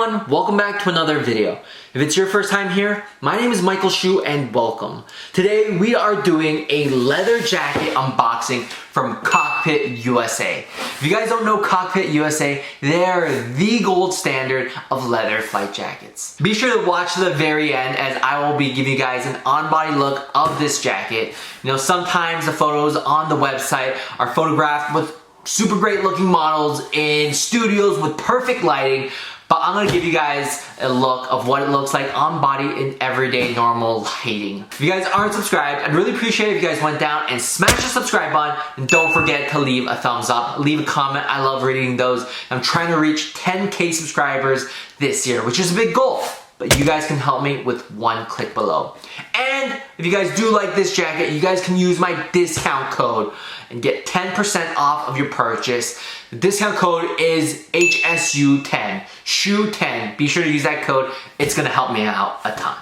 everyone, welcome back to another video. If it's your first time here, my name is Michael Shu and welcome. Today we are doing a leather jacket unboxing from Cockpit USA. If you guys don't know Cockpit USA, they're the gold standard of leather flight jackets. Be sure to watch to the very end as I will be giving you guys an on-body look of this jacket. You know, sometimes the photos on the website are photographed with super great looking models in studios with perfect lighting, but I'm gonna give you guys a look of what it looks like on body in everyday normal lighting. If you guys aren't subscribed, I'd really appreciate it if you guys went down and smash the subscribe button, and don't forget to leave a thumbs up, leave a comment. I love reading those. I'm trying to reach 10K subscribers this year, which is a big goal. But you guys can help me with one click below. And if you guys do like this jacket, you guys can use my discount code and get 10% off of your purchase. The discount code is HSU10, SHU10. Be sure to use that code. It's gonna help me out a ton.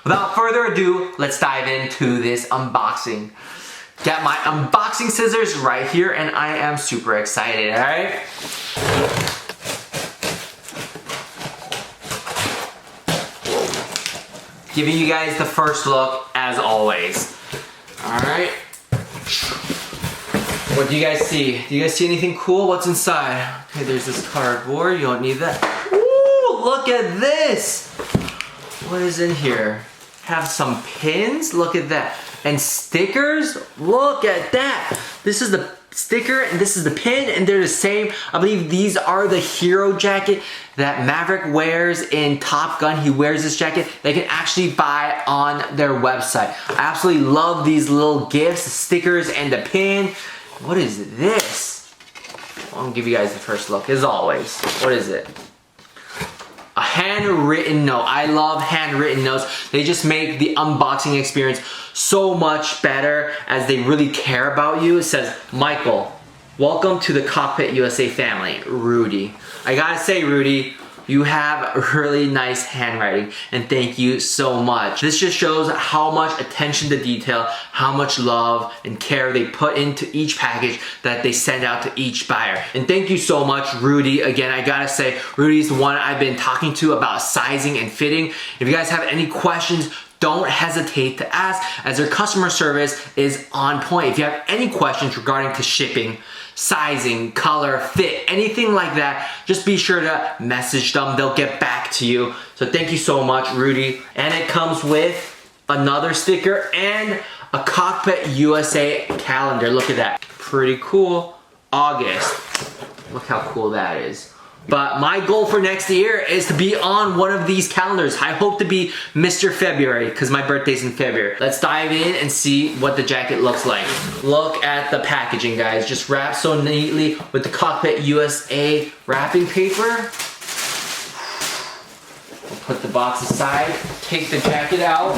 Without further ado, let's dive into this unboxing. Got my unboxing scissors right here and I am super excited, all right? Giving you guys the first look as always. All right. What do you guys see? Do you guys see anything cool? What's inside? Okay, there's this cardboard. You don't need that. Ooh, look at this. What is in here? Have some pins. Look at that. And stickers. Look at that. This is the sticker and this is the pin and they're the same. I believe these are the hero jacket that Maverick wears in Top Gun. He wears this jacket. They can actually buy on their website. I absolutely love these little gifts, the stickers and the pin. What is this? I'm gonna give you guys the first look as always. What is it? A handwritten note. I love handwritten notes. They just make the unboxing experience so much better as they really care about you. It says, Michael, welcome to the Cockpit USA family, Rudy. I gotta say, Rudy, you have really nice handwriting and thank you so much. This just shows how much attention to detail, how much love and care they put into each package that they send out to each buyer. And thank you so much, Rudy. Again, I gotta say, Rudy's the one I've been talking to about sizing and fitting. If you guys have any questions, don't hesitate to ask as their customer service is on point. If you have any questions regarding to shipping, sizing, color, fit, anything like that, just be sure to message them. They'll get back to you. So thank you so much, Rudy. And it comes with another sticker and a Cockpit USA calendar. Look at that. Pretty cool. August. Look how cool that is. But my goal for next year is to be on one of these calendars. I hope to be Mr. February because my birthday's in February. Let's dive in and see what the jacket looks like. Look at the packaging, guys. Just wrapped so neatly with the Cockpit USA wrapping paper. We'll put the box aside, take the jacket out.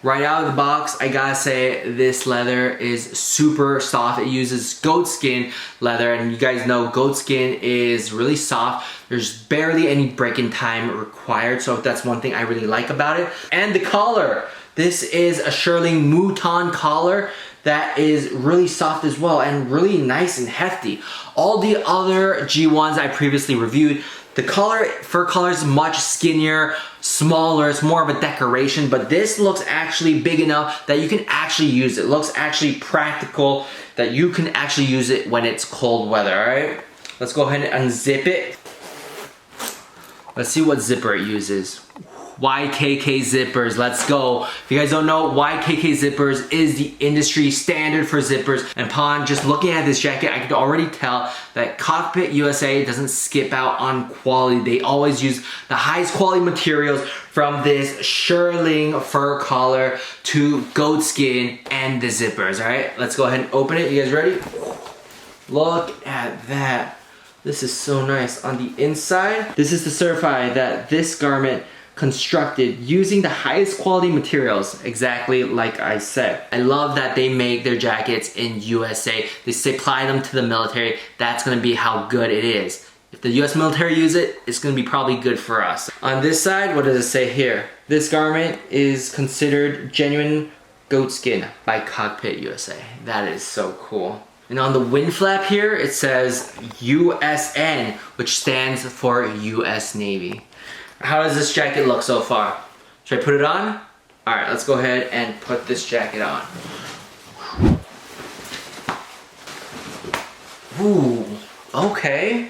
Right out of the box, I gotta say this leather is super soft. It uses goat skin leather, and you guys know goat skin is really soft. There's barely any break-in time required, so that's one thing I really like about it. And the collar. This is a Shearling Mouton collar that is really soft as well and really nice and hefty. All the other G1s I previously reviewed, the fur collar is much skinnier, smaller, it's more of a decoration, but this looks actually big enough that you can actually use it. It looks actually practical that you can actually use it when it's cold weather, all right? Let's go ahead and unzip it. Let's see what zipper it uses. YKK zippers, let's go. If you guys don't know, YKK zippers is the industry standard for zippers. And upon just looking at this jacket, I could already tell that Cockpit USA doesn't skip out on quality. They always use the highest quality materials from this Shearling fur collar to goat skin and the zippers, all right? Let's go ahead and open it. You guys ready? Look at that. This is so nice. On the inside, this is to certify that this garment constructed using the highest quality materials, exactly like I said. I love that they make their jackets in USA. They supply them to the military. That's gonna be how good it is. If the US military use it, it's gonna be probably good for us. On this side, what does it say here? This garment is considered genuine goat skin by Cockpit USA. That is so cool. And on the wind flap here, it says USN, which stands for US Navy. How does this jacket look so far? Should I put it on? All right, let's go ahead and put this jacket on. Ooh, okay.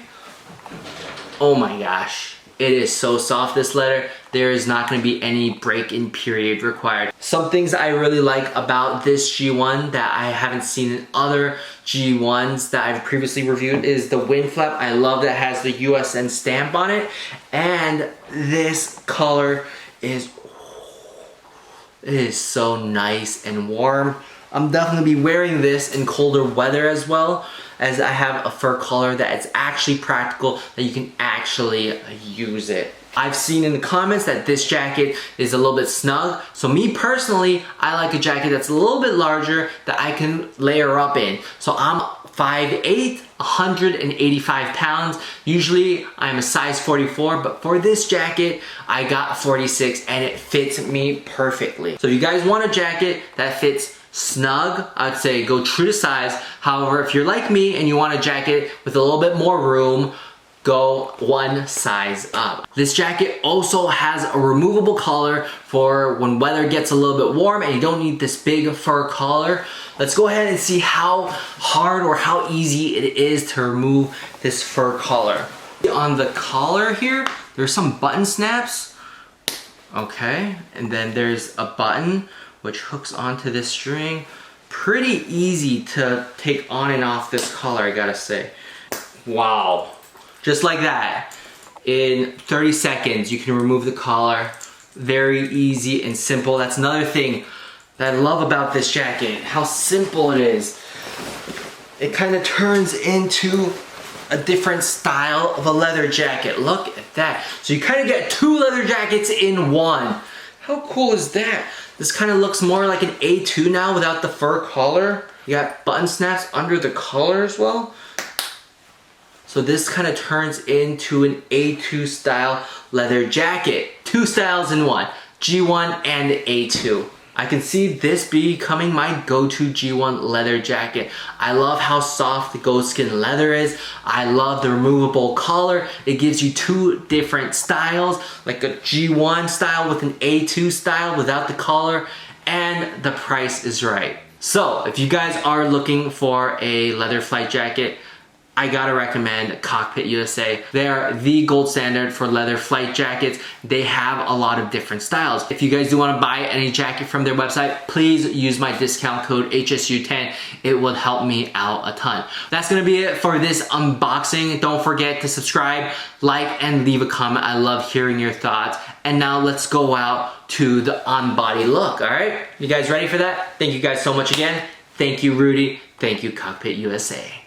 Oh my gosh, it is so soft, this leather. There is not gonna be any break-in period required. Some things I really like about this G1 that I haven't seen in other G1s that I've previously reviewed is the wind flap. I love that it has the USN stamp on it. And this color is so nice and warm. I'm definitely be wearing this in colder weather as well, as I have a fur collar that is actually practical, that you can actually use it. I've seen in the comments that this jacket is a little bit snug. So me personally, I like a jacket that's a little bit larger that I can layer up in. So I'm 5'8", 185 pounds. Usually I'm a size 44, but for this jacket, I got a 46 and it fits me perfectly. So if you guys want a jacket that fits snug, I'd say go true to size. However, if you're like me and you want a jacket with a little bit more room, go one size up. This jacket also has a removable collar for when weather gets a little bit warm and you don't need this big fur collar. Let's go ahead and see how hard or how easy it is to remove this fur collar. On the collar here, there's some button snaps. Okay, and then there's a button which hooks onto this string. Pretty easy to take on and off this collar, I gotta say. Wow. Just like that. In 30 seconds, you can remove the collar. Very easy and simple. That's another thing that I love about this jacket, how simple it is. It kind of turns into a different style of a leather jacket. Look at that. So you kind of get two leather jackets in one. How cool is that? This kind of looks more like an A2 now without the fur collar. You got button snaps under the collar as well. So this kind of turns into an A2 style leather jacket. Two styles in one, G1 and A2. I can see this becoming my go-to G1 leather jacket. I love how soft the goatskin leather is. I love the removable collar. It gives you two different styles, like a G1 style with an A2 style without the collar, and the price is right. So if you guys are looking for a leather flight jacket, I gotta recommend Cockpit USA. They are the gold standard for leather flight jackets. They have a lot of different styles. If you guys do wanna buy any jacket from their website, please use my discount code HSU10. It will help me out a ton. That's gonna be it for this unboxing. Don't forget to subscribe, like, and leave a comment. I love hearing your thoughts. And now let's go out to the on-body look, all right? You guys ready for that? Thank you guys so much again. Thank you, Rudy. Thank you, Cockpit USA.